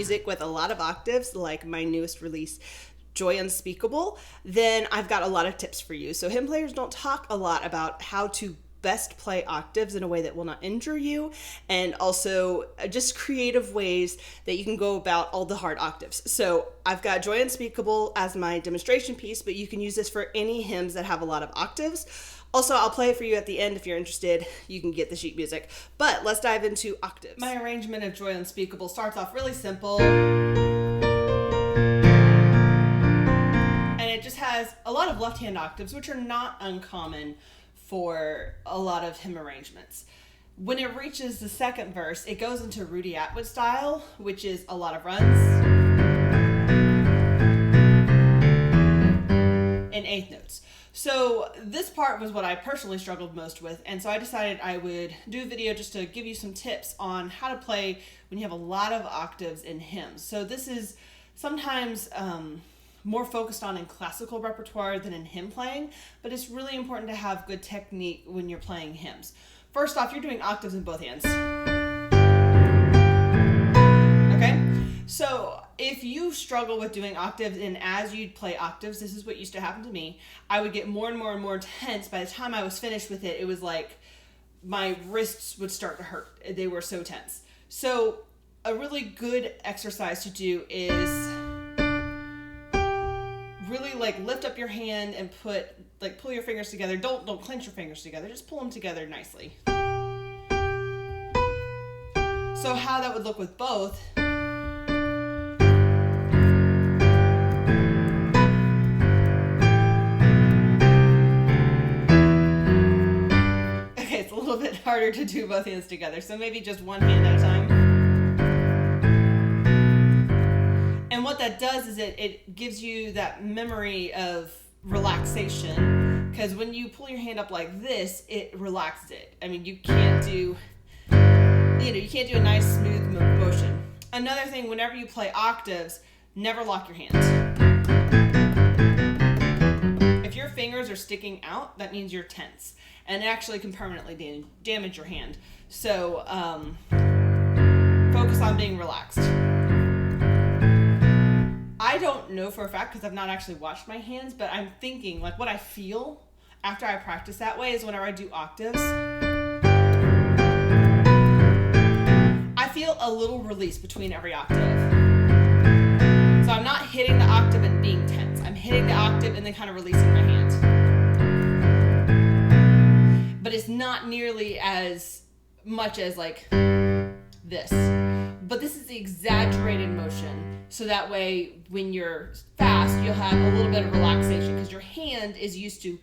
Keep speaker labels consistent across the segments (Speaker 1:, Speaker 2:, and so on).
Speaker 1: music with a lot of octaves, like my newest release, Joy Unspeakable, then I've got a lot of tips for you. So hymn players don't talk a lot about how to best play octaves in a way that will not injure you, and also just creative ways that you can go about all the hard octaves. So I've got Joy Unspeakable as my demonstration piece, but you can use this for any hymns that have a lot of octaves. Also, I'll play it for you at the end if you're interested. You can get the sheet music. But let's dive into octaves. My arrangement of Joy Unspeakable starts off really simple. And it just has a lot of left-hand octaves, which are not uncommon for a lot of hymn arrangements. When it reaches the second verse, it goes into Rudy Atwood style, which is a lot of runs and eighth notes. So this part was what I personally struggled most with, and so I decided I would do a video just to give you some tips on how to play when you have a lot of octaves in hymns. So this is sometimes more focused on in classical repertoire than in hymn playing, but it's really important to have good technique when you're playing hymns. First off, you're doing octaves in both hands. Okay? So if you struggle with doing octaves, and as you'd play octaves, this is what used to happen to me, I would get more and more and more tense. By the time I was finished with it, it was like my wrists would start to hurt. They were so tense. So a really good exercise to do is really like lift up your hand and pull your fingers together. Don't clench your fingers together. Just pull them together nicely. So how that would look with both. Okay, it's a little bit harder to do both hands together. So maybe just one hand at a time. And what that does is it gives you that memory of relaxation, because when you pull your hand up like this, it relaxes it. I mean, you can't do a nice smooth motion. Another thing, whenever you play octaves, never lock your hand. If your fingers are sticking out, that means you're tense, and it actually can permanently damage your hand. So focus on being relaxed. I don't know for a fact because I've not actually watched my hands, but I'm thinking like what I feel after I practice that way is whenever I do octaves, I feel a little release between every octave. So I'm not hitting the octave and being tense. I'm hitting the octave and then kind of releasing my hand. But it's not nearly as much as like this. But this is the exaggerated motion. So that way, when you're fast, you'll have a little bit of relaxation because your hand is used to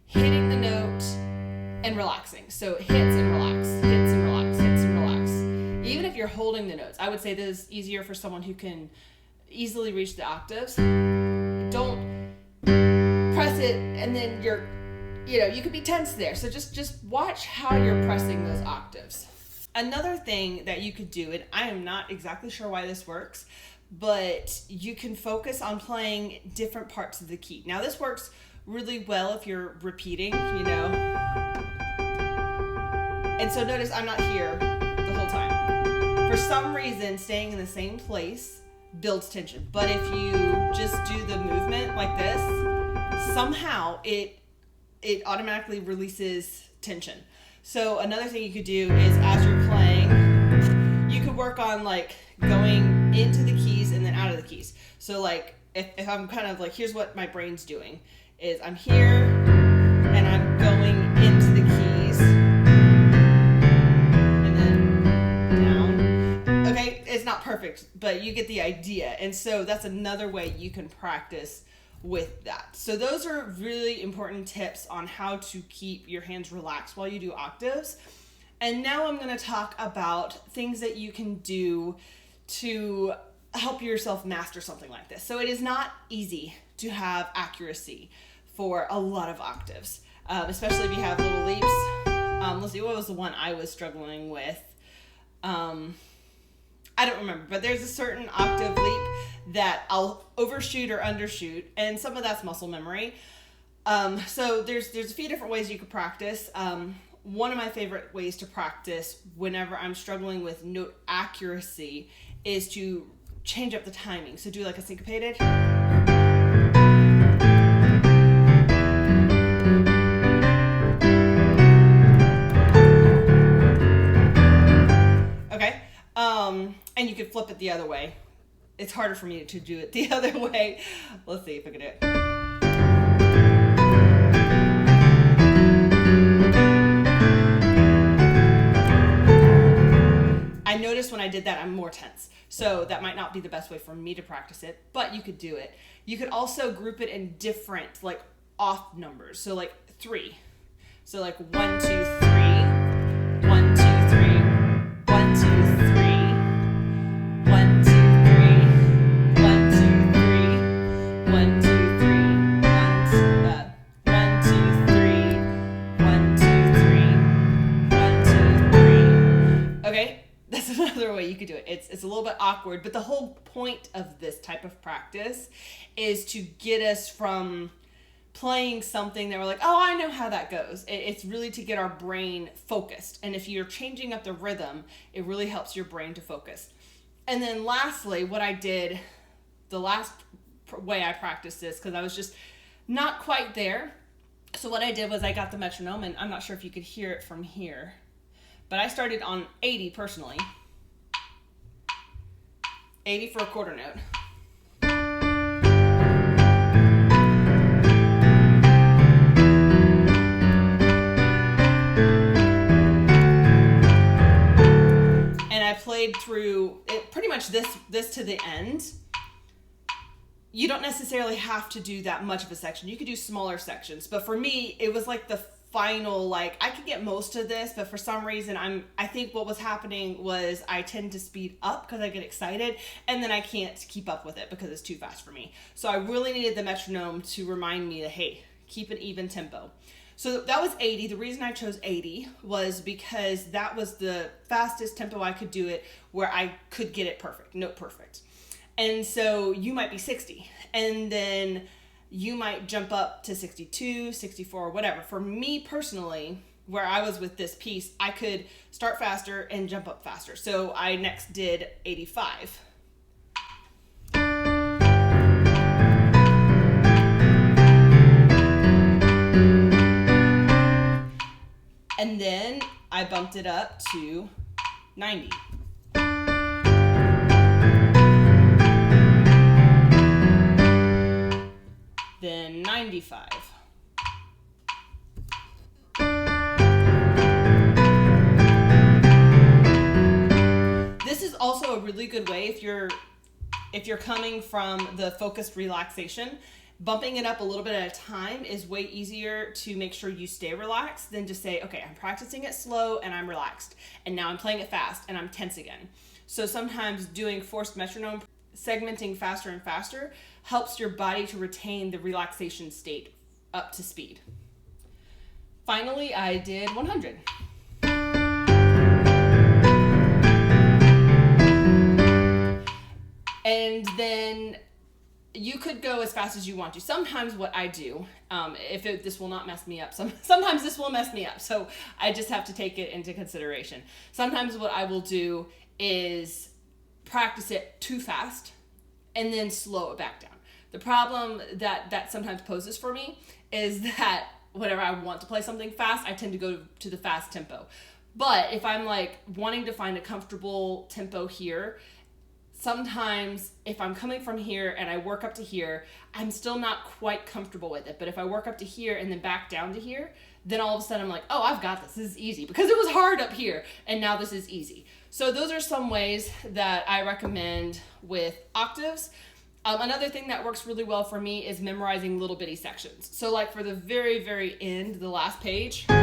Speaker 1: hitting the note and relaxing. So it hits and relax, hits and relax, hits and relax. Even if you're holding the notes, I would say this is easier for someone who can easily reach the octaves. Don't press it and then you could be tense there. So just watch how you're pressing those octaves. Another thing that you could do, and I am not exactly sure why this works, but you can focus on playing different parts of the key. Now this works really well if you're repeating, And so notice I'm not here the whole time. For some reason, staying in the same place builds tension. But if you just do the movement like this, somehow it automatically releases tension. So another thing you could do is as you're playing, you could work on like going into the keys and then out of the keys. So like if I'm kind of like, here's what my brain's doing, is I'm here and I'm going into the keys and then down. Okay, it's not perfect, but you get the idea. And so that's another way you can practice with that. So those are really important tips on how to keep your hands relaxed while you do octaves. And now I'm going to talk about things that you can do to help yourself master something like this. So it is not easy to have accuracy for a lot of octaves, especially if you have little leaps. Let's see, what was the one I was struggling with? I don't remember, but there's a certain octave leap that I'll overshoot or undershoot, and some of that's muscle memory. So there's a few different ways you could practice. One of my favorite ways to practice whenever I'm struggling with note accuracy is to change up the timing. So do like a syncopated. Okay. And you could flip it the other way. It's harder for me to do it the other way. Let's see if I can do it. I noticed when I did that, I'm more tense. So that might not be the best way for me to practice it, but you could do it. You could also group it in different, like, off numbers. So like 3. So like 1, 2, 3, 1, 2, 3, 1, 2, 3, 1, 2, 3, 1, 2, 3, 1, 2, 3, 1, 2, 3. Okay. That's another way you could do it. It's a little bit awkward, but the whole point of this type of practice is to get us from playing something that we're like, oh, I know how that goes. It's really to get our brain focused. And if you're changing up the rhythm, it really helps your brain to focus. And then lastly, what I did, the last way I practiced this, because I was just not quite there. So what I did was I got the metronome, and I'm not sure if you could hear it from here, but I started on 80 personally. 80 for a quarter note. And I played through it pretty much this to the end. You don't necessarily have to do that much of a section. You could do smaller sections, but for me, it was like the final, like, I could get most of this, but for some reason I think what was happening was I tend to speed up because I get excited, and then I can't keep up with it because it's too fast for me. So I really needed the metronome to remind me that, hey, keep an even tempo. So that was 80. The reason I chose 80 was because that was the fastest tempo I could do it, where I could get it perfect, note perfect. And so you might be 60, and then you might jump up to 62, 64, whatever. For me personally, where I was with this piece, I could start faster and jump up faster. So I next did 85. And then I bumped it up to 90. Then 95. This is also a really good way if you're coming from the focused relaxation. Bumping it up a little bit at a time is way easier to make sure you stay relaxed than to say, okay, I'm practicing it slow and I'm relaxed, and now I'm playing it fast and I'm tense again. So sometimes doing forced metronome, segmenting faster and faster, helps your body to retain the relaxation state up to speed. Finally, I did 100. And then you could go as fast as you want to. Sometimes what I do, this will not mess me up. Sometimes this will mess me up, so I just have to take it into consideration. Sometimes what I will do is practice it too fast and then slow it back down. The problem that sometimes poses for me is that whenever I want to play something fast, I tend to go to the fast tempo. But if I'm like wanting to find a comfortable tempo here, sometimes if I'm coming from here and I work up to here, I'm still not quite comfortable with it. But if I work up to here and then back down to here, then all of a sudden I'm like, oh, I've got this. This is easy, because it was hard up here and now this is easy. So those are some ways that I recommend with octaves. Another thing that works really well for me is memorizing little bitty sections. So like for the very, very end, the last page, this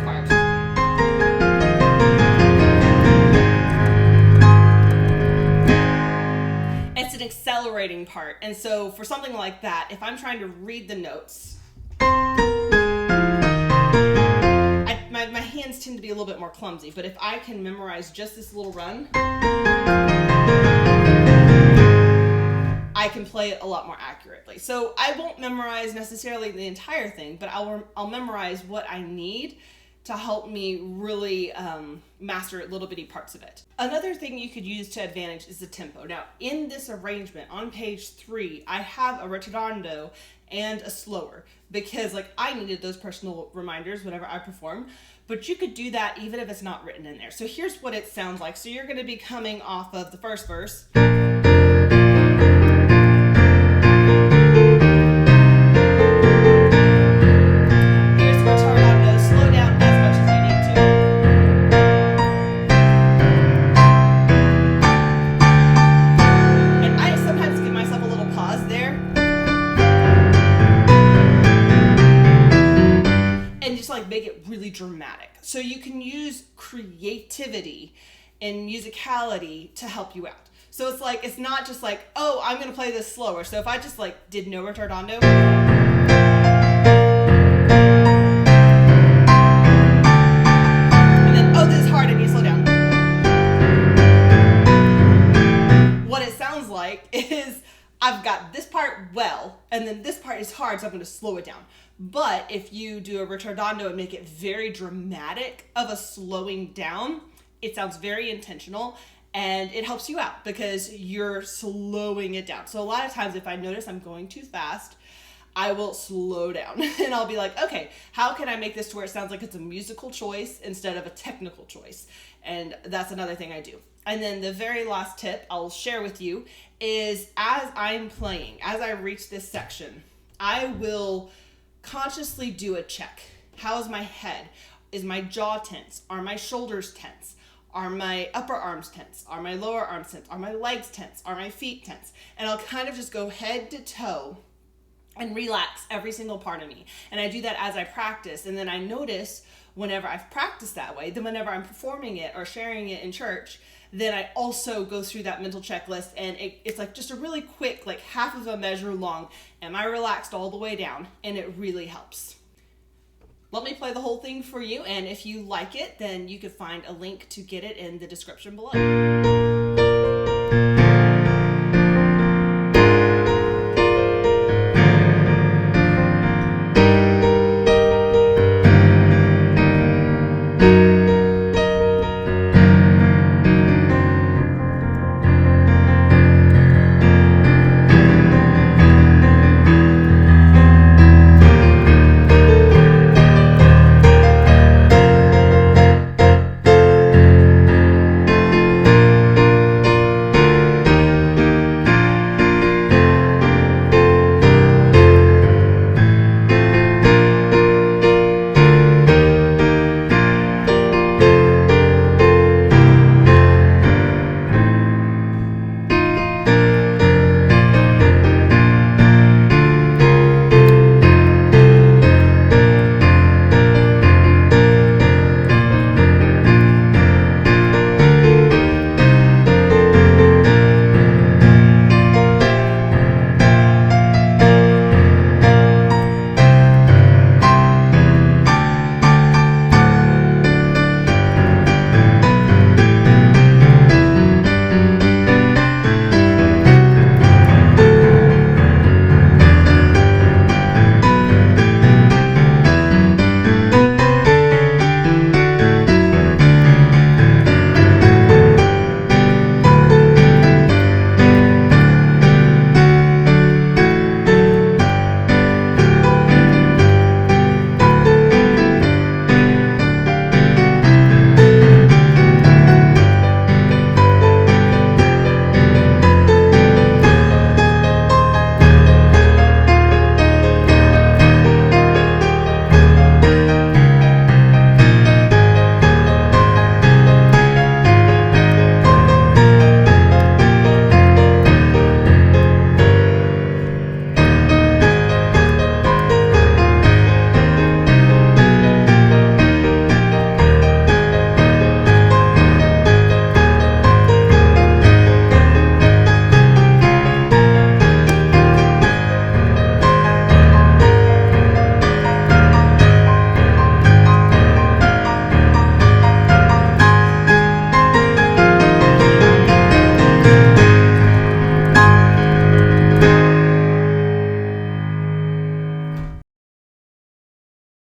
Speaker 1: part. It's an accelerating part. And so for something like that, if I'm trying to read the notes, my hands tend to be a little bit more clumsy, but if I can memorize just this little run, I can play it a lot more accurately. So I won't memorize necessarily the entire thing, but I'll memorize what I need to help me really master little bitty parts of it. Another thing you could use to advantage is the tempo. Now, in this arrangement on page 3, I have a ritardando and a slower because like I needed those personal reminders whenever I perform, but you could do that even if it's not written in there. So here's what it sounds like. So you're going to be coming off of the first verse. Make it really dramatic. So you can use creativity and musicality to help you out. So it's like, it's not just like, oh, I'm going to play this slower. So if I just like did no ritardando, and then, oh, this is hard, I need to slow down. What it sounds like is I've got this part well, and then this part is hard, so I'm going to slow it down. But if you do a ritardando and make it very dramatic of a slowing down, it sounds very intentional and it helps you out because you're slowing it down. So a lot of times if I notice I'm going too fast, I will slow down and I'll be like, okay, how can I make this to where it sounds like it's a musical choice instead of a technical choice? And that's another thing I do. And then the very last tip I'll share with you is as I'm playing, as I reach this section, I will consciously do a check. How is my head? Is my jaw tense? Are my shoulders tense? Are my upper arms tense? Are my lower arms tense? Are my legs tense? Are my feet tense? And I'll kind of just go head to toe and relax every single part of me. And I do that as I practice. And then I notice whenever I've practiced that way, then whenever I'm performing it or sharing it in church, then I also go through that mental checklist and it's like just a really quick, like half of a measure long. Am I relaxed all the way down? And it really helps. Let me play the whole thing for you. And if you like it, then you can find a link to get it in the description below.